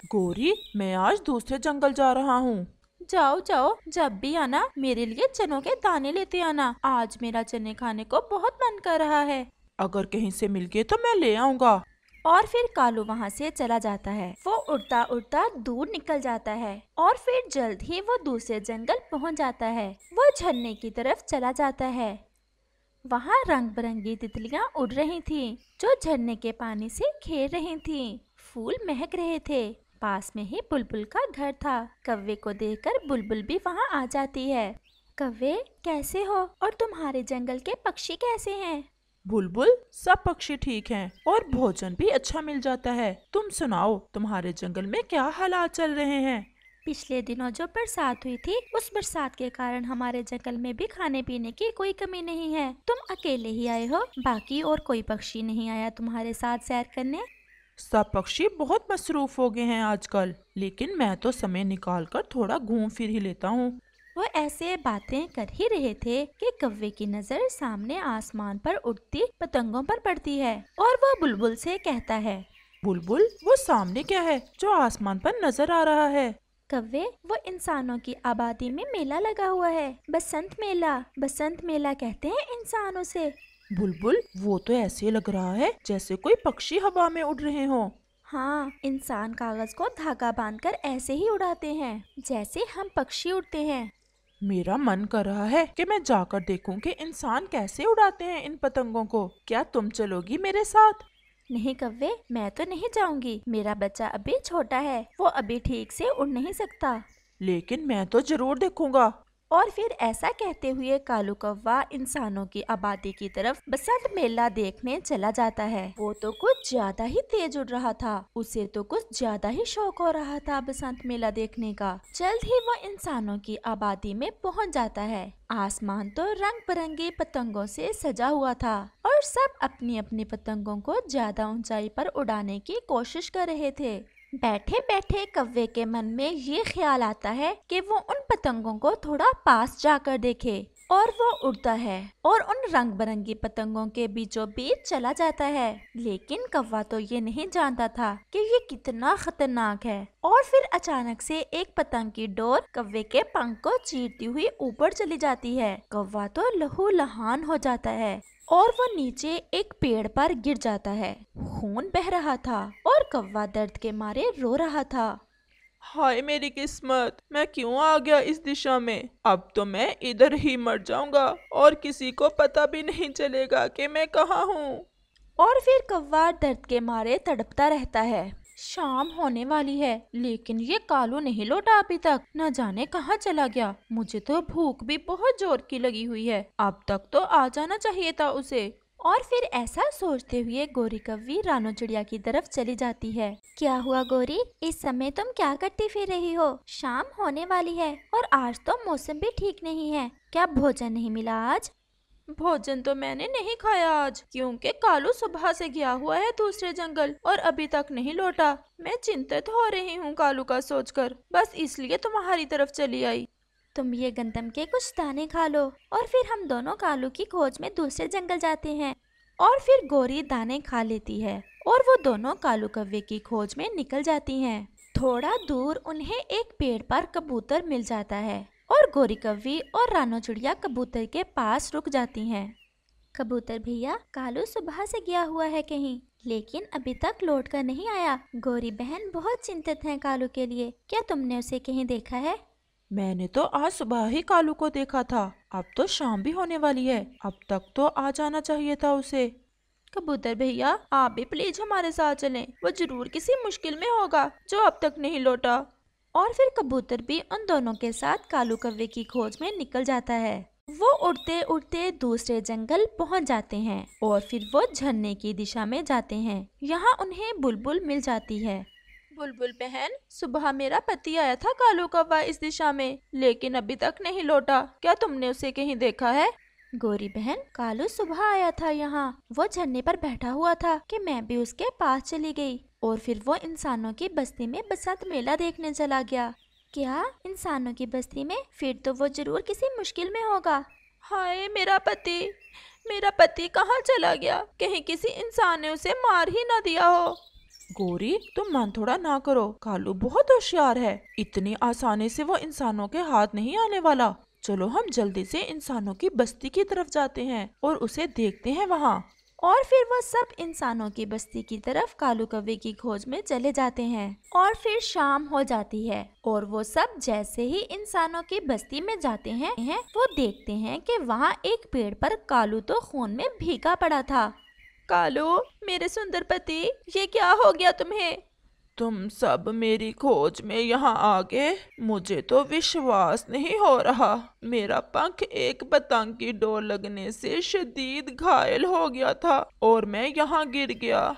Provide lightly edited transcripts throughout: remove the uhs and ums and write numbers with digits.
गौरी, मैं आज दूसरे जंगल जा रहा हूँ। जाओ जाओ, जब भी आना मेरे लिए चनों के दाने लेते आना। आज मेरा चने खाने को बहुत मन कर रहा है। अगर कहीं से मिल गए तो मैं ले आऊंगा। और फिर कालू वहाँ से चला जाता है। वो उड़ता उड़ता दूर निकल जाता है और फिर जल्द ही वो दूसरे जंगल पहुँच जाता है। वो झरने की तरफ चला जाता है। वहाँ रंग बिरंगी तितलियाँ उड़ रही थीं, जो झरने के पानी से खेल रही थीं। फूल महक रहे थे। पास में ही बुलबुल का घर था। कव्वे को देखकर बुलबुल भी वहाँ आ जाती है। कव्वे, कैसे हो? और तुम्हारे जंगल के पक्षी कैसे हैं? बुलबुल, सब पक्षी ठीक हैं और भोजन भी अच्छा मिल जाता है। तुम सुनाओ, तुम्हारे जंगल में क्या हालात चल रहे हैं? पिछले दिनों जो बरसात हुई थी, उस बरसात के कारण हमारे जंगल में भी खाने पीने की कोई कमी नहीं है। तुम अकेले ही आए हो, बाकी और कोई पक्षी नहीं आया तुम्हारे साथ सैर करने? सब पक्षी बहुत मसरूफ हो गए हैं आजकल, लेकिन मैं तो समय निकाल कर थोड़ा घूम फिर ही लेता हूँ। वो ऐसे बातें कर ही रहे थे कि कव्वे की नजर सामने आसमान पर उड़ती पतंगों पर पड़ती है और वो बुलबुल से कहता है। बुलबुल, वो सामने क्या है जो आसमान पर नजर आ रहा है? कव्वे, वो इंसानों की आबादी में मेला लगा हुआ है, बसंत मेला। बसंत मेला कहते हैं इंसानों से। बुलबुल, वो तो ऐसे लग रहा है जैसे कोई पक्षी हवा में उड़ रहे हो। हाँ, इंसान कागज को धागा बांधकर ऐसे ही उड़ाते हैं जैसे हम पक्षी उड़ते हैं। मेरा मन कर रहा है कि मैं जाकर देखूं कि इंसान कैसे उड़ाते हैं इन पतंगों को। क्या तुम चलोगी मेरे साथ? नहीं कव्वे, मैं तो नहीं जाऊंगी। मेरा बच्चा अभी छोटा है, वो अभी ठीक से उड़ नहीं सकता। लेकिन मैं तो जरूर देखूंगा। और फिर ऐसा कहते हुए कालू कौवा इंसानों की आबादी की तरफ बसंत मेला देखने चला जाता है। वो तो कुछ ज्यादा ही तेज उड़ रहा था। उसे तो कुछ ज्यादा ही शौक हो रहा था बसंत मेला देखने का। जल्द ही वो इंसानों की आबादी में पहुंच जाता है। आसमान तो रंग बिरंगे पतंगों से सजा हुआ था और सब अपनी अपनी पतंगों को ज्यादा ऊंचाई पर उड़ाने की कोशिश कर रहे थे। बैठे बैठे कव्वे के मन में ये ख्याल आता है कि वो उन पतंगों को थोड़ा पास जाकर देखे। और वो उड़ता है और उन रंग बिरंगी पतंगों के बीचों बीच चला जाता है। लेकिन कौवा तो ये नहीं जानता था कि ये कितना खतरनाक है। और फिर अचानक से एक पतंग की डोर कव्वे के पंख को चीरती हुई ऊपर चली जाती है। कौवा तो लहू लहान हो जाता है और वो नीचे एक पेड़ पर गिर जाता है। खून बह रहा था और कौवा दर्द के मारे रो रहा था। हाय मेरी किस्मत, मैं क्यों आ गया इस दिशा में? अब तो मैं इधर ही मर जाऊंगा और किसी को पता भी नहीं चलेगा कि मैं कहाँ हूँ। और फिर कौवा दर्द के मारे तड़पता रहता है। शाम होने वाली है, लेकिन ये कालू नहीं लौटा अभी तक। न जाने कहाँ चला गया। मुझे तो भूख भी बहुत जोर की लगी हुई है। अब तक तो आ जाना चाहिए था उसे। और फिर ऐसा सोचते हुए गोरी कव्वी रानो चिड़िया की तरफ चली जाती है। क्या हुआ गोरी, इस समय तुम क्या करती फिर रही हो? शाम होने वाली है और आज तो मौसम भी ठीक नहीं है। क्या भोजन नहीं मिला आज? भोजन तो मैंने नहीं खाया आज, क्योंकि कालू सुबह से गया हुआ है दूसरे जंगल और अभी तक नहीं लौटा। मैं चिंतित हो रही हूँ कालू का सोचकर, बस इसलिए तुम्हारी तरफ चली आई। तुम ये गंदम के कुछ दाने खा लो और फिर हम दोनों कालू की खोज में दूसरे जंगल जाते हैं। और फिर गोरी दाने खा लेती है और वो दोनों कालू कव्वे की खोज में निकल जाती हैं। थोड़ा दूर उन्हें एक पेड़ पर कबूतर मिल जाता है और गोरी कव्वी और रानो चिड़िया कबूतर के पास रुक जाती हैं। कबूतर भैया, कालू सुबह से गया हुआ है कहीं, लेकिन अभी तक लौट कर नहीं आया। गोरी बहन बहुत चिंतित है कालू के लिए। क्या तुमने उसे कहीं देखा है? मैंने तो आज सुबह ही कालू को देखा था। अब तो शाम भी होने वाली है, अब तक तो आ जाना चाहिए था उसे। कबूतर भैया, आप भी प्लीज हमारे साथ चलें। वो जरूर किसी मुश्किल में होगा जो अब तक नहीं लौटा। और फिर कबूतर भी उन दोनों के साथ कालू कव्वे की खोज में निकल जाता है। वो उड़ते उड़ते दूसरे जंगल पहुंच जाते हैं और फिर वो झरने की दिशा में जाते हैं। यहाँ उन्हें बुलबुल मिल जाती है। बुलबुल बहन, सुबह मेरा पति आया था कालू कौवा इस दिशा में, लेकिन अभी तक नहीं लौटा। क्या तुमने उसे कहीं देखा है? गोरी बहन, कालू सुबह आया था यहाँ। वो झरने पर बैठा हुआ था कि मैं भी उसके पास चली गई और फिर वो इंसानों की बस्ती में बसंत मेला देखने चला गया। क्या इंसानों की बस्ती में? फिर तो वो जरूर किसी मुश्किल में होगा। हाय मेरा पति कहाँ चला गया? कहीं किसी इंसान ने उसे मार ही ना दिया हो। गोरी, तुम मन थोड़ा ना करो, कालू बहुत होशियार है, इतनी आसानी से वो इंसानों के हाथ नहीं आने वाला। चलो हम जल्दी से इंसानों की बस्ती की तरफ जाते हैं और उसे देखते हैं वहाँ। और फिर वो सब इंसानों की बस्ती की तरफ कालू कौवे की खोज में चले जाते हैं। और फिर शाम हो जाती है और वो सब जैसे ही इंसानों की बस्ती में जाते हैं वो देखते हैं कि वहाँ एक पेड़ पर कालू तो खून में भीगा पड़ा था। कालू, मेरे सुंदर पति, ये क्या हो गया तुम्हें? तुम सब मेरी खोज में यहाँ आ गए, मुझे तो विश्वास नहीं हो रहा। मेरा पंख एक पतंग की डोर लगने से शदीद घायल हो गया था और मैं यहाँ गिर गया।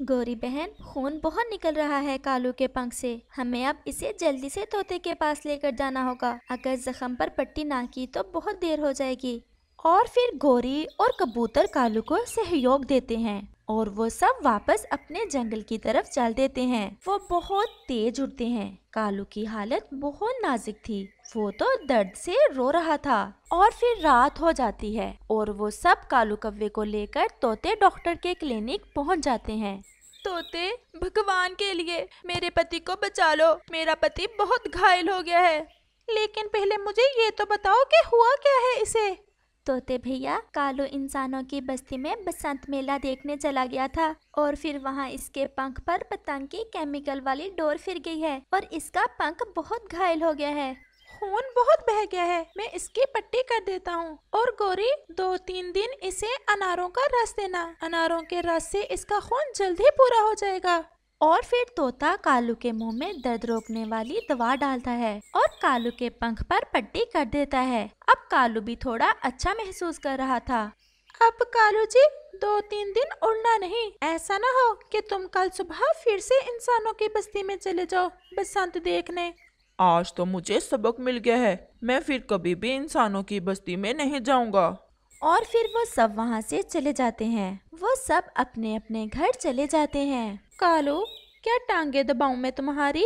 गौरी बहन, खून बहुत निकल रहा है कालू के पंख से। हमें अब इसे जल्दी से तोते के पास लेकर जाना होगा। अगर जख्म पर पट्टी ना की तो बहुत देर हो जाएगी। और फिर गौरी और कबूतर कालू को सहयोग देते हैं और वो सब वापस अपने जंगल की तरफ चल देते हैं। वो बहुत तेज उड़ते हैं। कालू की हालत बहुत नाजुक थी, वो तो दर्द से रो रहा था। और फिर रात हो जाती है और वो सब कालू कौवे को लेकर तोते डॉक्टर के क्लिनिक पहुंच जाते हैं। तोते, भगवान के लिए मेरे पति को बचा लो, मेरा पति बहुत घायल हो गया है। लेकिन पहले मुझे ये तो बताओ कि हुआ क्या है इसे। तोते भैया, कालू इंसानों की बस्ती में बसंत मेला देखने चला गया था और फिर वहाँ इसके पंख पर पतंग की केमिकल वाली डोर फिर गई है और इसका पंख बहुत घायल हो गया है। खून बहुत बह गया है, मैं इसकी पट्टी कर देता हूँ। और गौरी, 2-3 दिन इसे अनारों का रस देना, अनारों के रस से इसका खून जल्दी पूरा हो जाएगा। और फिर तोता कालू के मुंह में दर्द रोकने वाली दवा डालता है और कालू के पंख पर पट्टी कर देता है। अब कालू भी थोड़ा अच्छा महसूस कर रहा था। अब कालू जी, 2-3 दिन उड़ना नहीं। ऐसा ना हो कि तुम कल सुबह फिर से इंसानों की बस्ती में चले जाओ बसंत देखने। आज तो मुझे सबक मिल गया है, मैं फिर कभी भी इंसानों की बस्ती में नहीं जाऊंगा। और फिर वो सब वहाँ से चले जाते हैं। वो सब अपने अपने घर चले जाते हैं। कालू, क्या टांगे दबाऊं मैं तुम्हारी?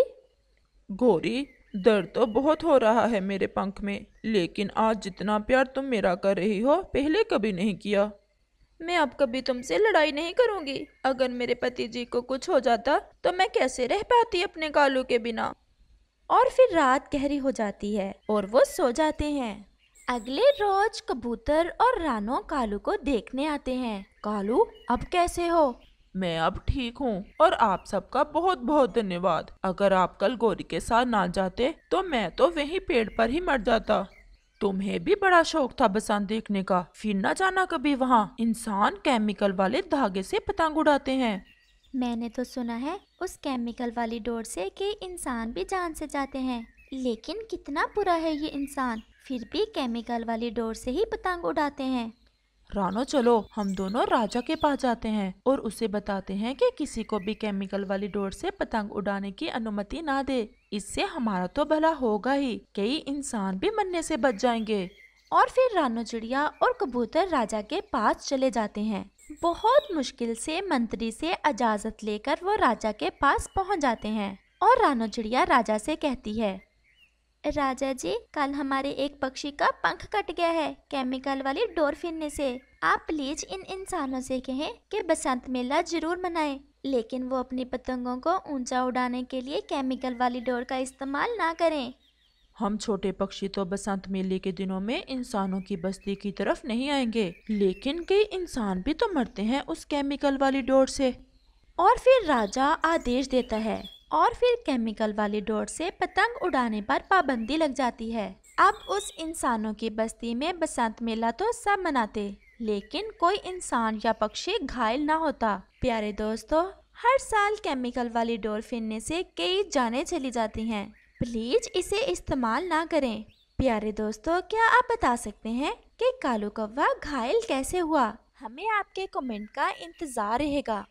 गौरी, दर्द तो बहुत हो रहा है मेरे पंख में, लेकिन आज जितना प्यार तुम मेरा कर रही हो पहले कभी नहीं किया। मैं अब कभी तुमसे लड़ाई नहीं करूंगी। अगर मेरे पति जी को कुछ हो जाता तो मैं कैसे रह पाती अपने कालू के बिना। और फिर रात गहरी हो जाती है और वो सो जाते हैं। अगले रोज कबूतर और रानो कालू को देखने आते हैं। कालू, अब कैसे हो? मैं अब ठीक हूँ और आप सबका बहुत बहुत धन्यवाद। अगर आप कल गौरी के साथ ना जाते तो मैं तो वहीं पेड़ पर ही मर जाता। तुम्हें भी बड़ा शौक था बसंत देखने का, फिर ना जाना कभी वहाँ। इंसान केमिकल वाले धागे से पतंग उड़ाते हैं। मैंने तो सुना है उस केमिकल वाली डोर से कि इंसान भी जान से जाते हैं, लेकिन कितना बुरा है ये इंसान, फिर भी केमिकल वाली डोर से ही पतंग उड़ाते हैं। रानो, चलो हम दोनों राजा के पास जाते हैं और उसे बताते हैं कि किसी को भी केमिकल वाली डोर से पतंग उड़ाने की अनुमति ना दे। इससे हमारा तो भला होगा ही, कई इंसान भी मरने से बच जाएंगे। और फिर रानो चिड़िया और कबूतर राजा के पास चले जाते हैं। बहुत मुश्किल से मंत्री से इजाजत लेकर वो राजा के पास पहुंच जाते हैं। और रानो चिड़िया राजा से कहती है, राजा जी, कल हमारे एक पक्षी का पंख कट गया है केमिकल वाली डोर फिरने से। आप प्लीज इन इंसानों से कहें कि बसंत मेला जरूर मनाएं, लेकिन वो अपनी पतंगों को ऊंचा उड़ाने के लिए केमिकल वाली डोर का इस्तेमाल ना करें। हम छोटे पक्षी तो बसंत मेले के दिनों में इंसानों की बस्ती की तरफ नहीं आएंगे, लेकिन कई इंसान भी तो मरते हैं उस केमिकल वाली डोर से। और फिर राजा आदेश देता है और फिर केमिकल वाली डोर से पतंग उड़ाने पर पाबंदी लग जाती है। अब उस इंसानों की बस्ती में बसंत मेला तो सब मनाते, लेकिन कोई इंसान या पक्षी घायल ना होता। प्यारे दोस्तों, हर साल केमिकल वाली डोर फिरने से कई जानें चली जाती हैं। प्लीज इसे इस्तेमाल ना करें। प्यारे दोस्तों, क्या आप बता सकते हैं कि कालू कौवा घायल कैसे हुआ? हमें आपके कमेंट का इंतजार रहेगा।